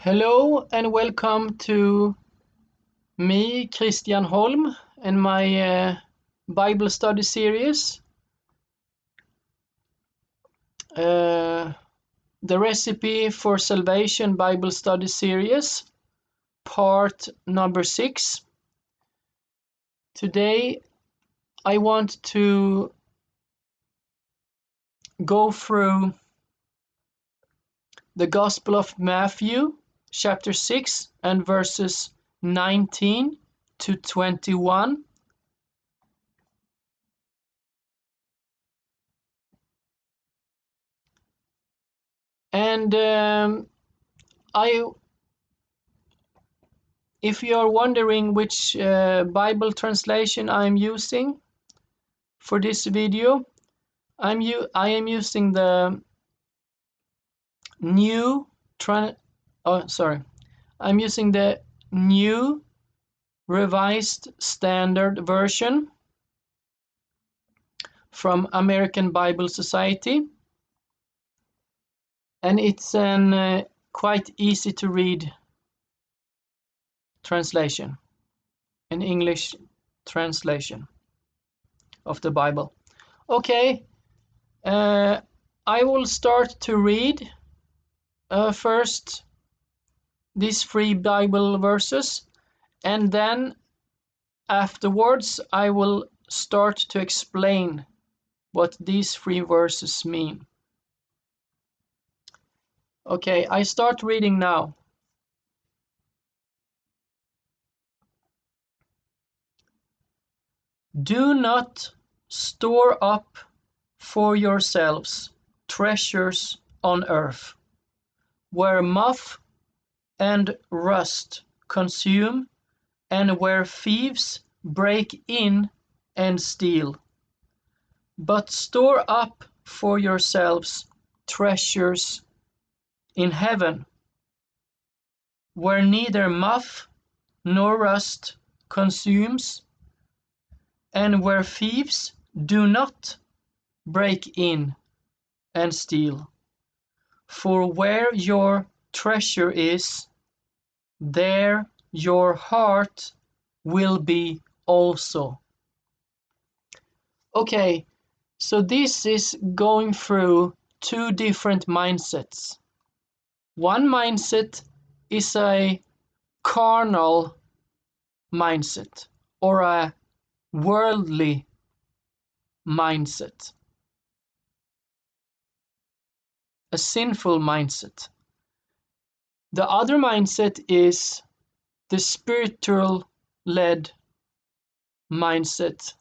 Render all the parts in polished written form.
Hello and welcome to me, Christian Holm, and my Bible study series. The Recipe for Salvation Bible Study Series, part number 6. Today I want to go through the Gospel of Matthew, chapter 6 and verses 19 to 21. And if you are wondering which Bible translation I'm using for this video, I am using the I'm using the New Revised Standard Version from American Bible Society, and it's an quite easy to read translation, an English translation of the Bible. Okay, I will start to read first these 3 Bible verses, and then afterwards I will start to explain what these 3 verses mean. Okay, I start reading now. Do not store up for yourselves treasures on earth, where moth and rust consume, and where thieves break in and steal. But store up for yourselves treasures in heaven, where neither moth nor rust consumes, and where thieves do not break in and steal. For where your treasure is, there your heart will be also. Okay, so this is going through 2 different mindsets. One mindset is a carnal mindset, or a worldly mindset, a sinful mindset. The other mindset is the spiritual-led mindset,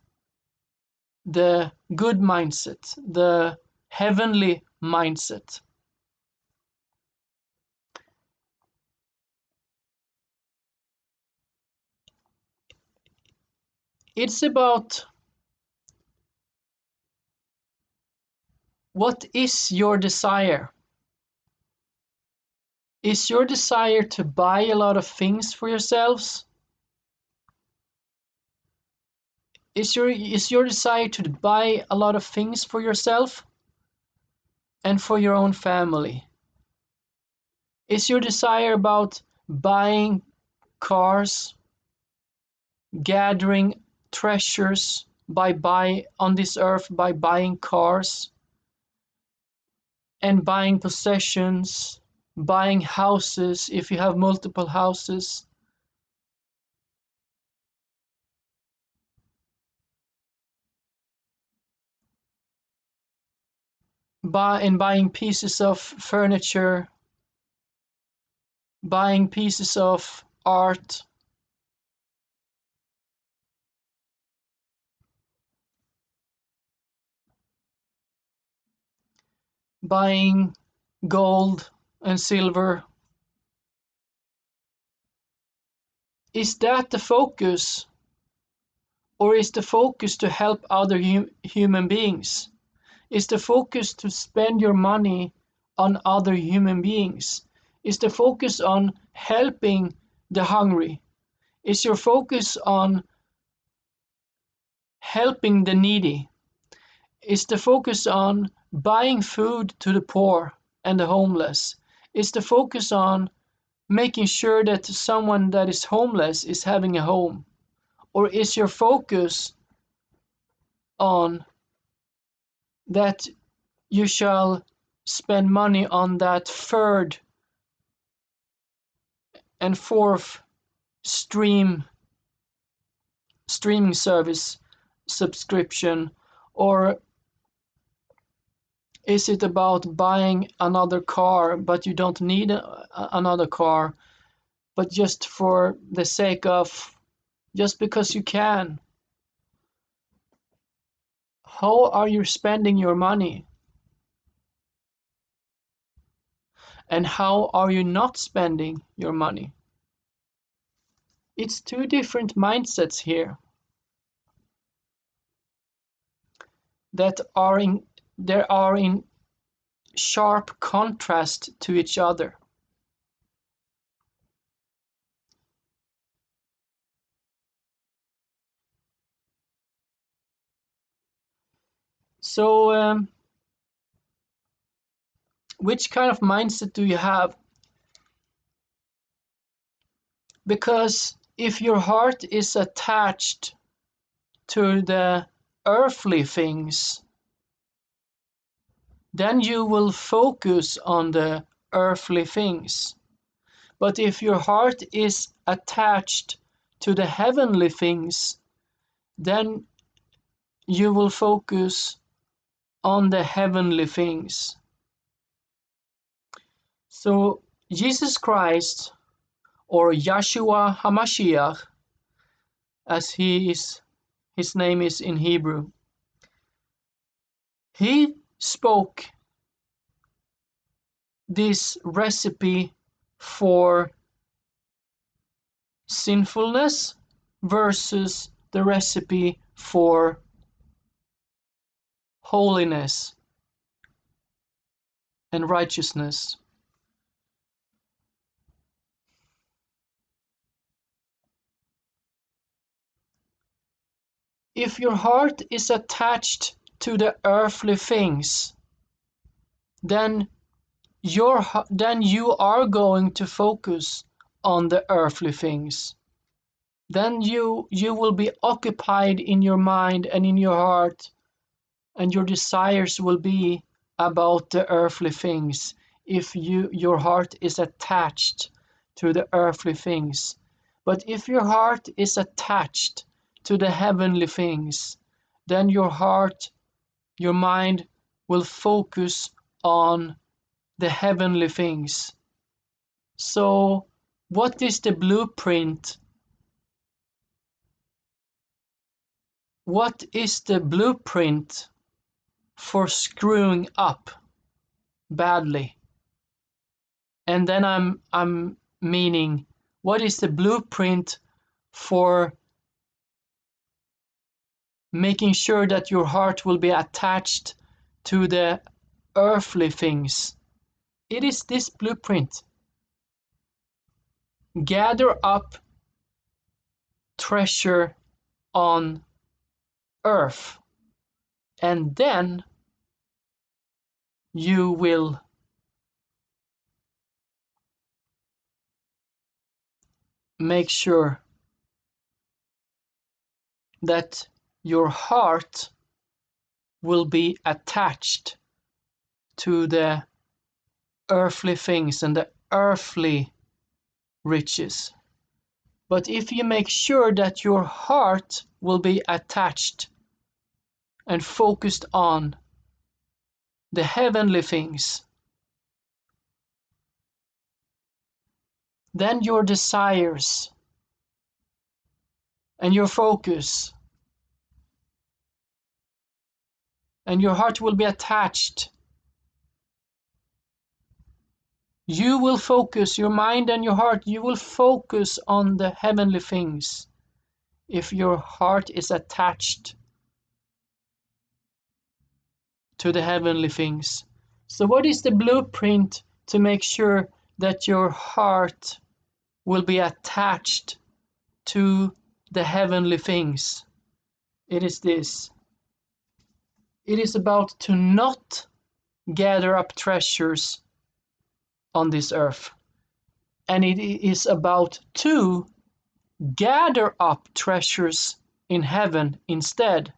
the good mindset, the heavenly mindset. It's about what is your desire. Is your desire to buy a lot of things for yourselves? Is your desire to buy a lot of things for yourself and for your own family? Is your desire about buying cars, gathering treasures on this earth by buying cars and buying possessions, buying houses if you have multiple houses, buying pieces of furniture, buying pieces of art, buying gold and silver? Is that the focus? Or is the focus to help other human beings? Is the focus to spend your money on other human beings? Is the focus on helping the hungry? Is your focus on helping the needy? Is the focus on buying food to the poor and the homeless? Is the focus on making sure that someone that is homeless is having a home? Or is your focus on that you shall spend money on that third and fourth streaming service subscription? Or is it about buying another car, but you don't need another car, but just for the sake of, just because you can? How are you spending your money? And how are you not spending your money? It's two different mindsets here that are in sharp contrast to each other. So, which kind of mindset do you have? Because if your heart is attached to the earthly things, then you will focus on the earthly things. But if your heart is attached to the heavenly things, then you will focus on the heavenly things. So Jesus Christ, or Yeshua HaMashiach, as his name is in Hebrew, he spoke this recipe for sinfulness versus the recipe for holiness and righteousness. If your heart is attached to the earthly things, then you are going to focus on the earthly things. Then you will be occupied in your mind and in your heart, and your desires will be about the earthly things if your heart is attached to the earthly things. But if your heart is attached to the heavenly things, then your heart, your mind will focus on the heavenly things. So, what is the blueprint? What is the blueprint for screwing up badly? And then I'm meaning, what is the blueprint for making sure that your heart will be attached to the earthly things? It is this blueprint. Gather up treasure on earth, and then you will make sure that your heart will be attached to the earthly things and the earthly riches. But if you make sure that your heart will be attached and focused on the heavenly things, then your desires and your focus and your heart will be attached. You will focus, your mind and your heart, you will focus on the heavenly things if your heart is attached to the heavenly things. So what is the blueprint to make sure that your heart will be attached to the heavenly things? It is this. It is about to not gather up treasures on this earth and it is about to gather up treasures in heaven instead.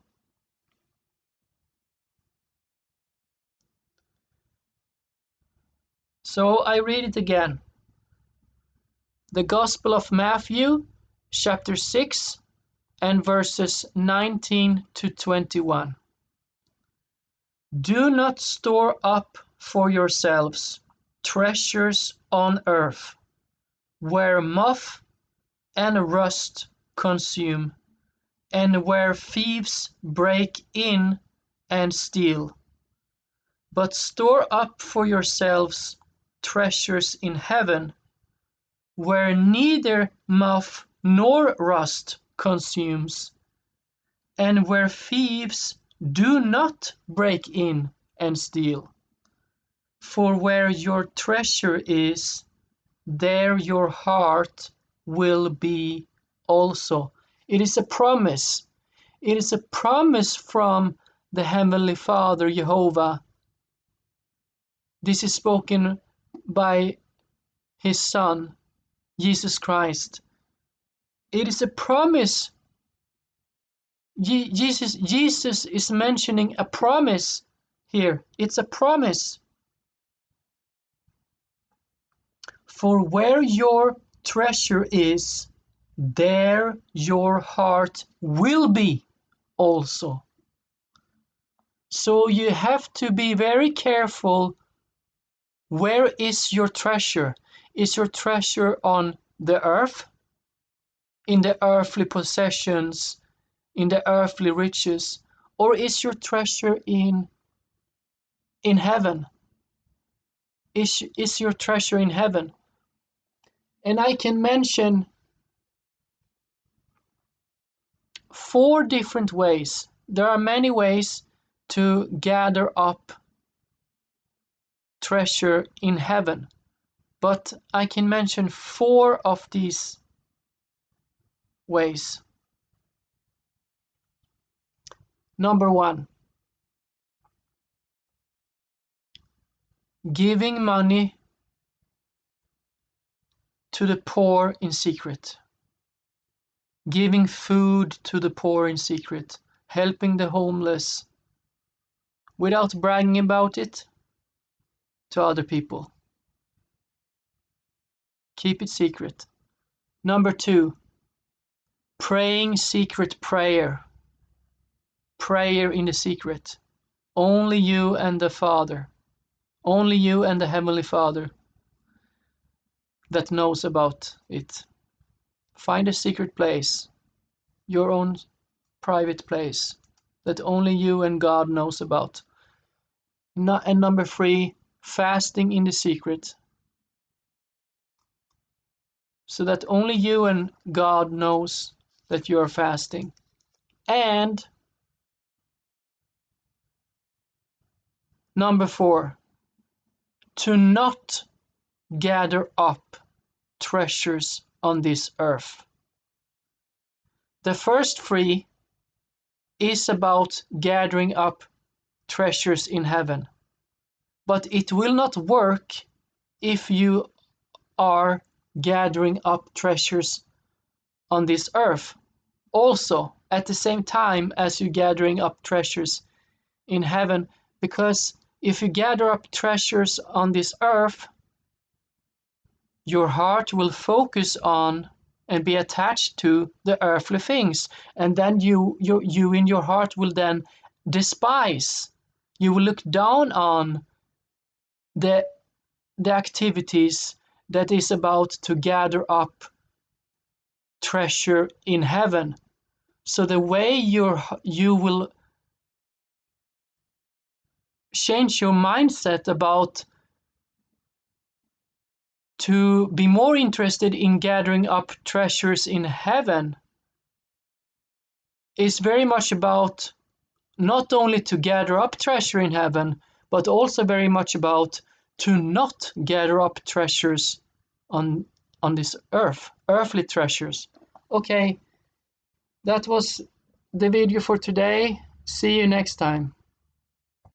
So I read it again. The Gospel of Matthew, chapter 6, and verses 19 to 21. Do not store up for yourselves treasures on earth, where moth and rust consume, and where thieves break in and steal. But store up for yourselves treasures in heaven, where neither moth nor rust consumes, and where thieves do not break in and steal. For where your treasure is, there your heart will be also. It is a promise. It is a promise from the Heavenly Father, YeHoWaH. This is spoken by His Son, Jesus Christ. It is a promise. Jesus is mentioning a promise here. It's a promise. For where your treasure is, there your heart will be also. So you have to be very careful. Where is your treasure? Is your treasure on the earth? In the earthly possessions? In the earthly riches? Or is your treasure in heaven? Is your treasure in heaven? And I can mention 4 different ways. There are many ways to gather up treasure in heaven, but I can mention 4 of these ways. Number 1, giving money to the poor in secret. Giving food to the poor in secret. Helping the homeless without bragging about it to other people. Keep it secret. Number 2, praying secret prayer. Prayer in the secret. Only you and the Father. Only you and the Heavenly Father that knows about it. Find a secret place, your own private place that only you and God knows about. And number 3, fasting in the secret, so that only you and God knows that you are fasting. And number 4, to not gather up treasures on this earth. The first 3 is about gathering up treasures in heaven, but it will not work if you are gathering up treasures on this earth also at the same time as you're gathering up treasures in heaven, because if you gather up treasures on this earth, your heart will focus on and be attached to the earthly things, and then you in your heart will then despise. You will look down on the activities that is about to gather up treasure in heaven. So the way you will change your mindset about to be more interested in gathering up treasures in heaven is very much about not only to gather up treasure in heaven, but also very much about to not gather up treasures on this earth, earthly treasures. Okay, that was the video for today. See you next time.